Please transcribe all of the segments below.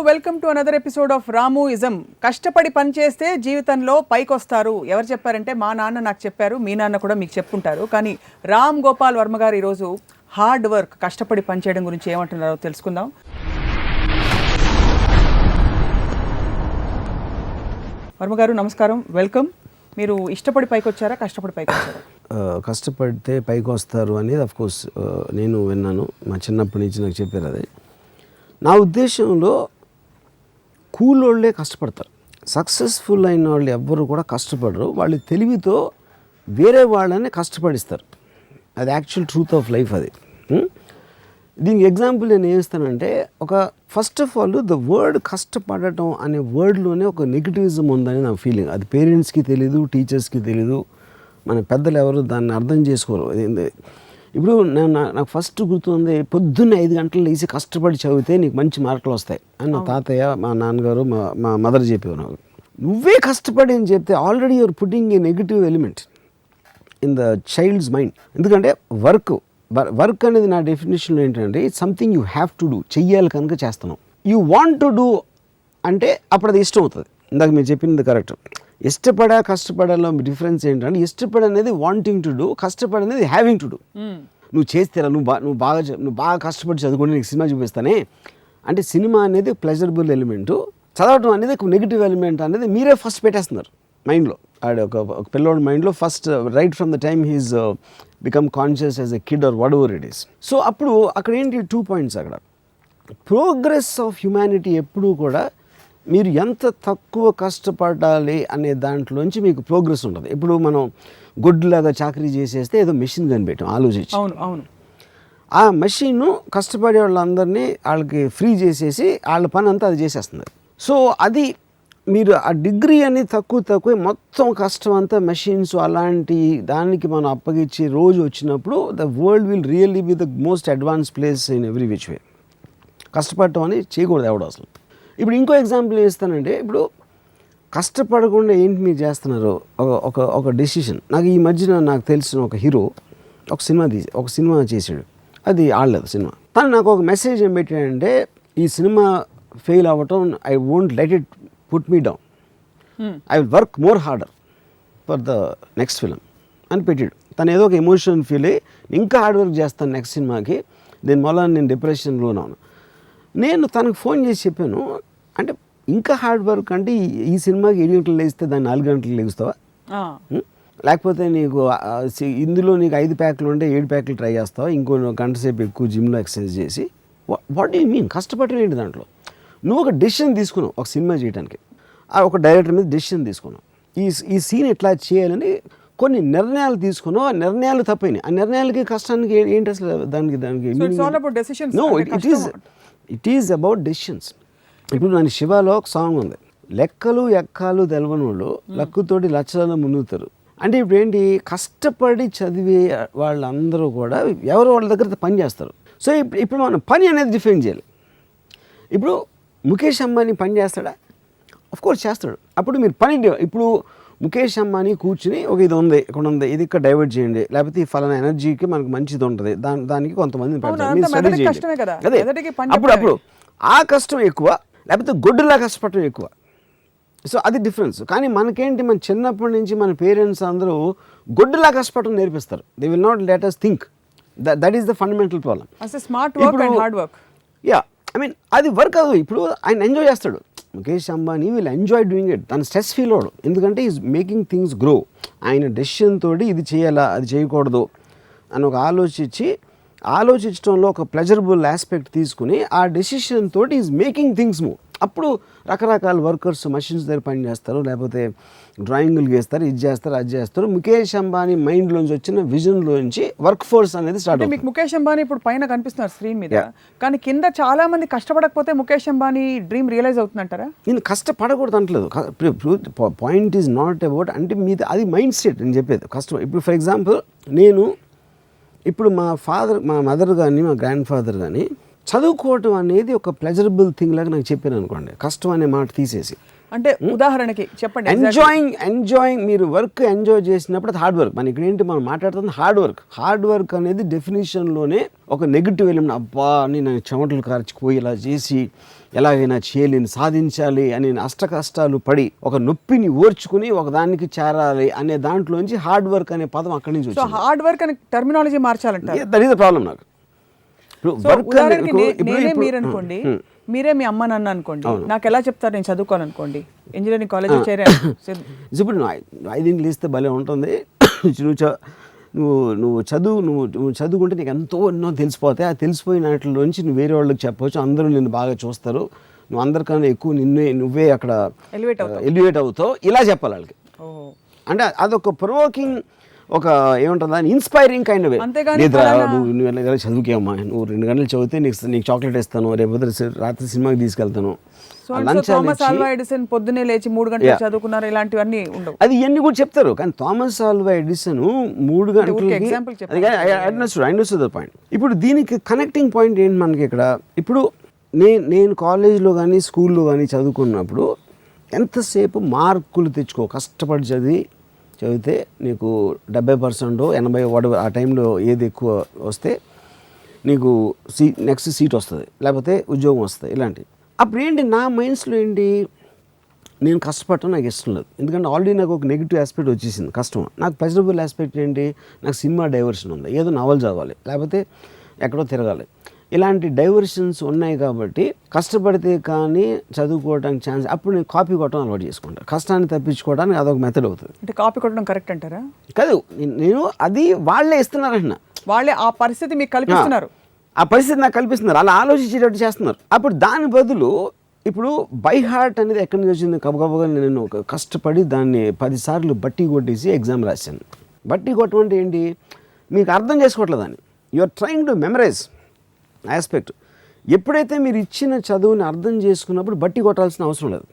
Welcome to another episode of Ramu ism. కష్టపడి పని చేస్తే జీవితంలో పైకి వస్తారు. ఎవరు చెప్పారంటే మా నాన్న నాకు చెప్పారు, మీ నాన్న కూడా మీకు చెప్పుంటారు. కానీ రామ్ గోపాల్ వర్మ గారు ఈరోజు హార్డ్ వర్క్, కష్టపడి పని చేయడం గురించి ఏమంటున్నారో తెలుసుకుందాం. వర్మ గారు నమస్కారం, వెల్కమ్. మీరు ఇష్టపడి పైకి వచ్చారా, కష్టపడి పైకి వచ్చారా? కష్టపడితే పైకి వస్తారు అనేది అఫ్కోర్స్ నేను విన్నాను, మా చిన్నప్పటి నుంచి నాకు చెప్పారు. అది నా ఉద్దేశంలో కూలోళ్ళే కష్టపడతారు. సక్సెస్ఫుల్ అయిన వాళ్ళు ఎవ్వరు కూడా కష్టపడరు, వాళ్ళు తెలివితో వేరే వాళ్ళని కష్టపడిస్తారు. అది యాక్చువల్ ట్రూత్ ఆఫ్ లైఫ్. అది దీనికి ఎగ్జాంపుల్ నేను ఏమిస్తానంటే, ఒక first of all the word కష్టపడటం అనే వర్డ్లోనే ఒక నెగిటివిజం ఉందని నా ఫీలింగ్. అది పేరెంట్స్కి తెలీదు, టీచర్స్కి తెలీదు, మన పెద్దలు ఎవరు దాన్ని అర్థం చేసుకోరు. ఇప్పుడు నాకు ఫస్ట్ గుర్తుంది, పొద్దున్న 5 గంటలు లేచి కష్టపడి చదివితే నీకు మంచి మార్కులు వస్తాయి అని నా తాతయ్య, మా నాన్నగారు, మా మదర్ చెప్పేవారు. నువ్వే కష్టపడి అని చెప్తే already you're putting a negative element in the child's mind. ఎందుకంటే వర్క్ అనేది నా డెఫినేషన్లో ఏంటంటే, it's something you have to do, చెయ్యాలి కనుక చేస్తున్నావు. యూ వాంట్ టు డూ అంటే అప్పుడు అది ఇష్టం అవుతుంది. ఇందాక మీరు చెప్పింది కరెక్ట్. కష్టపడాలో డిఫరెన్స్ ఏంటంటే, ఇష్టపడనేది వాంటింగ్ టు డూ, కష్టపడనేది హ్యావింగ్ టు డూ. నువ్వు చేస్తేరా, నువ్వు బాగా కష్టపడి చదువుకుంటే నీకు సినిమా చూపిస్తానే అంటే, సినిమా అనేది ప్లెజరబుల్ ఎలిమెంటు, చదవటం అనేది ఒక నెగిటివ్ ఎలిమెంట్ అనేది మీరే ఫస్ట్ పెట్టేస్తున్నారు మైండ్లో. ఒక పిల్లోడి మైండ్లో first right from the time he's become conscious as a kid are what ever it is. So అప్పుడు అక్కడ ఏంటి 2 points. అక్కడ ప్రోగ్రెస్ ఆఫ్ హ్యుమానిటీ ఎప్పుడూ కూడా మీరు ఎంత తక్కువ కష్టపడాలి అనే దాంట్లోంచి మీకు ప్రోగ్రెస్ ఉంటుంది. ఇప్పుడు మనం గొడ్డులాగా చాకరీ చేసేస్తే ఏదో మెషిన్ కనిపెట్టాం ఆలోచించి. అవును. ఆ మెషిన్ కష్టపడే వాళ్ళందరినీ వాళ్ళకి ఫ్రీ చేసేసి వాళ్ళ పని అంతా అది చేసేస్తుంది. సో అది మీరు ఆ డిగ్రీ అని తక్కువ మొత్తం కష్టం అంతా మెషిన్స్ అలాంటి దానికి మనం అప్పగించి రోజు వచ్చినప్పుడు the world will really be the most advance place in every which way. కష్టపడటం అని చేయకూడదు ఎవడు అసలు. ఇప్పుడు ఇంకో ఎగ్జాంపుల్ ఇస్తానంటే, ఇప్పుడు కష్టపడకుండా ఏంటి మీరు చేస్తున్నారు, ఒక డెసిషన్. నాకు ఈ మధ్యన నాకు తెలిసిన ఒక హీరో ఒక సినిమా చేశాడు, అది ఆడలేదు సినిమా. తను నాకు ఒక మెసేజ్ ఏం పెట్టాడంటే, ఈ సినిమా ఫెయిల్ అవ్వటం, I won't let it put me down, I will work more harder for the next film అని పెట్టాడు. తను ఏదో ఒక ఎమోషన్ ఫీల్ అయ్యి ఇంకా హార్డ్ వర్క్ చేస్తాను నెక్స్ట్ సినిమాకి, దీనివల్ల నేను డిప్రెషన్లో ఉన్నాను. నేను తనకు ఫోన్ చేసి చెప్పాను, అంటే ఇంకా హార్డ్ వర్క్ అంటే ఈ సినిమాకి 7 గంటలు లేస్తే దాన్ని 4 గంటలు లేస్తావా, లేకపోతే నీకు ఇందులో నీకు 5 ప్యాక్లు ఉంటే 7 ప్యాక్లు ట్రై చేస్తావా, ఇంకో గంట సేపు ఎక్కువ జిమ్లో ఎక్సర్సైజ్ చేసి, వాట్ యూ మీన్ కష్టపడటం ఏంటి? దాంట్లో నువ్వు ఒక డెసిషన్ తీసుకున్నావు ఒక సినిమా చేయడానికి, ఒక డైరెక్టర్ మీద డెసిషన్ తీసుకున్నావు, ఈ సీన్ ఎట్లా చేయాలని కొన్ని నిర్ణయాలు తీసుకున్నావు. ఆ నిర్ణయాలు తప్పైనాయి. ఆ నిర్ణయాలకి కష్టానికి ఏంటి అసలు? దానికి no, it is about decisions. ఇప్పుడు నన్ను శివాలో ఒక సాంగ్ ఉంది, లెక్కలు ఎక్కాలు తెలవని వాళ్ళు లక్కుతోటి లక్షలను మునుగుతారు. అంటే ఇప్పుడు ఏంటి, కష్టపడి చదివే వాళ్ళందరూ కూడా ఎవరు వాళ్ళ దగ్గర పని చేస్తారు. సో ఇప్పుడు మనం పని అనేది డిఫైన్ చేయాలి. ఇప్పుడు ముఖేష్ అంబానీ పని చేస్తాడా? అఫ్కోర్స్ చేస్తాడు. అప్పుడు మీరు పని, ఇప్పుడు ముఖేష్ అంబానీ కూర్చుని ఒక ఇది ఉంది, ఇక్కడ ఉంది, ఇది ఇక్కడ డైవర్ట్ చేయండి, లేకపోతే ఈ ఫలానా ఎనర్జీకి మనకు మంచిది ఉంటుంది, దానికి కొంతమంది పెడతారు, మీరు స్టడీ చేయండి. అదే అప్పుడు ఆ కష్టం ఎక్కువ, లేకపోతే గొడ్డులా కష్టపడటం ఎక్కువ. సో అది డిఫరెన్స్. కానీ మనకేంటి, మన చిన్నప్పటి నుంచి మన పేరెంట్స్ అందరూ గొడ్డులా కష్టపడటం నేర్పిస్తారు. They will not let us think. That is the fundamental problem. Yeah, I mean అది వర్క్ అవ్వదు. ఇప్పుడు ఆయన ఎంజాయ్ చేస్తాడు, Mukesh Ambani will enjoy doing it. తను స్ట్రెస్ ఫీల్ అవ్వడు, ఎందుకంటే ఈజ్ మేకింగ్ థింగ్స్ గ్రో. ఆయన డెసిషన్ తోటి ఇది చేయాలా, అది చేయకూడదు అని ఒక ఆలోచించడంలో ఒక ప్లెజరబుల్ ఆస్పెక్ట్ తీసుకుని ఆ డెసిషన్ తోటి ఈజ్ మేకింగ్ థింగ్స్ మూవ్. అప్పుడు రకరకాల వర్కర్స్ మషిన్స్ దగ్గర పని చేస్తారు, లేకపోతే డ్రాయింగ్లు గీస్తారు, ఇది చేస్తారు, అది చేస్తారు. ముఖేష్ అంబానీ మైండ్లోంచి వచ్చిన విజన్లోంచి వర్క్ ఫోర్స్ అనేది స్టార్ట్ అవుతుంది. మీకు ముఖేష్ అంబానీ ఇప్పుడు పైన కనిపిస్తున్నారు స్క్రీన్ మీద, కానీ కింద చాలా మంది కష్టపడకపోతే ముఖేష్ అంబానీ డ్రీమ్ రియలైజ్ అవుతుందంటారా? నేను కష్టపడకూడదు అంటలేదు. పాయింట్ ఈజ్ నాట్ అబౌట్, అంటే మీది అది మైండ్ సెట్ అని చెప్పేది. కష్టం ఇప్పుడు ఫర్ ఎగ్జాంపుల్ ఇప్పుడు మా మదర్ కానీ మా గ్రాండ్ ఫాదర్ కానీ చదువుకోవటం అనేది ఒక ప్లెజరబుల్ థింగ్ లాగా నాకు చెప్పాను అనుకోండి, కష్టం అనే మాట తీసేసి. అంటే ఉదాహరణకి చెప్పండి. ఎంజాయింగ్ మీరు వర్క్ ఎంజాయ్ చేసినప్పుడు అది హార్డ్ వర్క్. మన ఇక్కడ ఏంటి మనం మాట్లాడుతుంది హార్డ్ వర్క్ అనేది డెఫినేషన్లోనే ఒక నెగిటివ్ ఎలిమెంట్. అబ్బా నేను చెమటలు కార్చిపోయి ఇలా చేసి ఎలాగైనా చేయలేని సాధించాలి అనే అష్ట కష్టాలు పడి ఒక నొప్పిని ఓర్చుకుని ఒక దానికి చేరాలి అనే దాంట్లోంచి హార్డ్ వర్క్ అనే పదం అక్కడి నుంచి సో వచ్చింది. హార్డ్ వర్క్ అనే టర్మినాలజీ మార్చాలంటారు. దట్ ఈస్ ద ప్రాబ్లం నాకు. సో ఉదాహరణకి నేనే మీరు అనుకోండి, మీరే మీ అమ్మ నాన్న అనుకోండి, నాకు ఎలా చెప్తారు నేను చదువుకోవాలనుకోండి, ఇంజనీరింగ్ కాలేజ్ చేరాను. ఇప్పుడు నువ్వు 5 లేస్తే భలే ఉంటుంది. నువ్వు చదువుకుంటే నీకు ఎన్నో తెలిసిపోతాయి. ఆ తెలిసిపోయిన వాటిలోంచి నువ్వు వేరే వాళ్ళకి చెప్పవచ్చు, అందరూ నిన్ను బాగా చూస్తారు, నువ్వు అందరికన్నా ఎక్కువ నువ్వే అక్కడ ఎలివేట్ అవుతావు, ఇలా చెప్పాలి వాళ్ళకి. అంటే అదొక ప్రొవోకింగ్, ఒక ఏమంటుంది దాన్ని ఇన్స్పైరింగ్ కైండ్ ఆఫ్. లేదురా నువ్వు ఎలా చదువుకేమ్మా, నువ్వు 2 గంటలు చదివితే నీకు చాక్లెట్ ఇస్తాను, రేపు రాత్రి సినిమాకి తీసుకెళ్తాను. థామస్ ఆల్వా ఎడిసన్ పొద్దున్నే లేచి 3 గంటలు చదువుకున్నారు, ఇలాంటివన్నీ ఉండవు. అది ఇవన్నీ కూడా చెప్తారు, కానీ థామస్ ఆల్వా ఎడిసన్ 3 గంటలకి పాయింట్. ఇప్పుడు దీనికి కనెక్టింగ్ పాయింట్ ఏంటి మనకి ఇక్కడ? ఇప్పుడు నేను కాలేజీలో కానీ స్కూల్లో కానీ చదువుకున్నప్పుడు ఎంతసేపు మార్కులు తెచ్చుకో, కష్టపడి చదివితే నీకు 70% 80 ఆ టైంలో ఏది ఎక్కువ వస్తే నీకు నెక్స్ట్ సీట్ వస్తుంది, లేకపోతే ఉద్యోగం వస్తుంది, ఇలాంటివి. అప్పుడు ఏంటి నా మైండ్స్లో ఏంటి, నేను కష్టపడటం నాకు ఇష్టం లేదు, ఎందుకంటే ఆల్రెడీ నాకు ఒక నెగిటివ్ ఆస్పెక్ట్ వచ్చేసింది కష్టం. నాకు పాజిటివ్ ఆస్పెక్ట్ ఏంటి, నాకు సినిమా డైవర్షన్ ఉంది, ఏదో నవల్ చదవాలి, లేకపోతే ఎక్కడో తిరగాలి, ఇలాంటి డైవర్షన్స్ ఉన్నాయి. కాబట్టి కష్టపడితే కానీ చదువుకోవడానికి ఛాన్స్, అప్పుడు నేను కాపీ కొట్టడం అలవాటు చేసుకుంటాను, కష్టాన్ని తప్పించుకోవడానికి అదొక మెథడ్ అవుతుంది. అంటే కాపీ కొట్టడం కరెక్ట్ అంటారా? కాదు, నేను అది వాళ్ళే ఇస్తున్నారంటున్నా, వాళ్ళే ఆ పరిస్థితి మీకు కల్పిస్తున్నారు, ఆ పరిస్థితి నాకు కల్పిస్తున్నారు, అలా ఆలోచించేటట్టు చేస్తున్నారు. అప్పుడు దాని బదులు ఇప్పుడు బై హార్ట్ అనేది ఎక్కడి నుంచి వచ్చింది? గబగబగా నేను కష్టపడి దాన్ని 10 సార్లు బట్టి కొట్టేసి ఎగ్జామ్ రాశాను. బట్టి కొట్టడం అంటే ఏంటి, మీకు అర్థం చేసుకోవట్లేదు దాన్ని, you are trying to memorise aspect. ఎప్పుడైతే మీరు ఇచ్చిన చదువుని అర్థం చేసుకున్నప్పుడు బట్టి కొట్టాల్సిన అవసరం లేదు.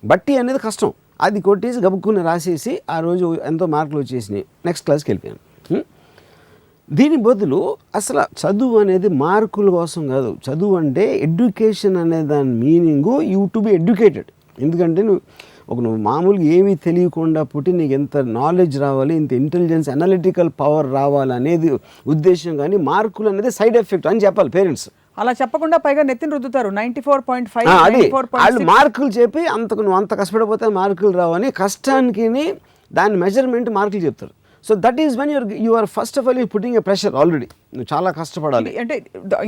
బట్టి అనేది కష్టం, అది కొట్టేసి గబుక్కుని రాసేసి ఆ రోజు ఎంతో మార్కులు వచ్చేసినాయి, నెక్స్ట్ క్లాస్కి వెళ్ళిపోయాను. దీని బదులు అసలు చదువు అనేది మార్కుల కోసం కాదు, చదువు అంటే ఎడ్యుకేషన్ అనే దాని meaning you to be educated. ఎందుకంటే నువ్వు మామూలుగా ఏమీ తెలియకుండా పుట్టి నీకు ఎంత నాలెడ్జ్ రావాలి, ఇంత ఇంటెలిజెన్స్ అనలిటికల్ పవర్ రావాలి అనేది ఉద్దేశం, కానీ మార్కులు అనేది సైడ్ ఎఫెక్ట్ అని చెప్పాలి పేరెంట్స్. అలా చెప్పకుండా పైగా నెత్తిని రుద్దుతారు 94.5. అది వాళ్ళు మార్కులు చెప్పి నువ్వు అంత కష్టపడిపోతే మార్కులు రావని, కష్టానికి దాని మెజర్మెంట్ మార్కులు చెప్తారు. So that is when you are first of all you putting a pressure. Already నువ్వు చాలా కష్టపడాలి. అంటే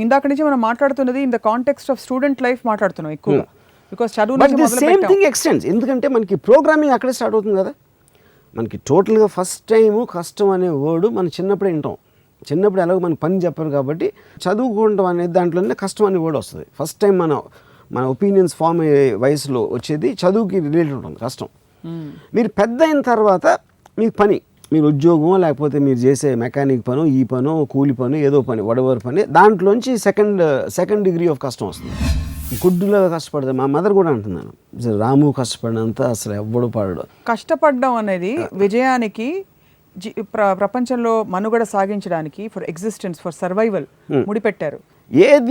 ఇందాక నుంచి మనం మాట్లాడుతున్నది in the context of student life మాట్లాడుతున్నాం ఎక్కువ, బికాస్ చదువు సేమ్ థింగ్ ఎక్స్టెండ్స్. ఎందుకంటే మనకి ప్రోగ్రామింగ్ అక్కడే స్టార్ట్ అవుతుంది కదా. మనకి టోటల్గా ఫస్ట్ టైము కష్టం అనే వర్డ్ మనం చిన్నప్పుడే వింటాం. చిన్నప్పుడు ఎలాగో మనకి పని చెప్పారు కాబట్టి చదువుకోవడం అనేది దాంట్లోనే కష్టం అనే వర్డ్ వస్తుంది. ఫస్ట్ టైం మన ఒపీనియన్స్ ఫామ్ అయ్యే వయసులో వచ్చేది చదువుకి రిలేటెడ్ ఉంటుంది కష్టం. మీరు పెద్ద అయిన తర్వాత మీకు పని, మీరు ఉద్యోగం, లేకపోతే మీరు చేసే మెకానిక్ పను, ఈ పను, కూలి పను, ఏదో పని, వడవర్ పని, దాంట్లోంచి సెకండ్ డిగ్రీ ఆఫ్ కష్టం వస్తుంది. గుడ్డులాగా కష్టపడతారు. మా మదర్ కూడా అంటున్నాను, రాము కష్టపడినంత అసలు ఎవ్వడు పడడు. కష్టపడడం అనేది విజయానికి, ప్రపంచంలో మనుగడ సాగించడానికి, ఫర్ ఎగ్జిస్టెన్స్, ఫర్ సర్వైవల్ ముడిపెట్టారు.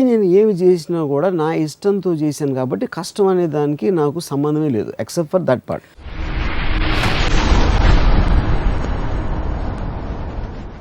నేను ఏమి చేసినా కూడా నా ఇష్టంతో చేశాను కాబట్టి కష్టం అనే దానికి నాకు సంబంధమే లేదు, ఎక్సెప్ట్ ఫర్ దట్ పార్ట్.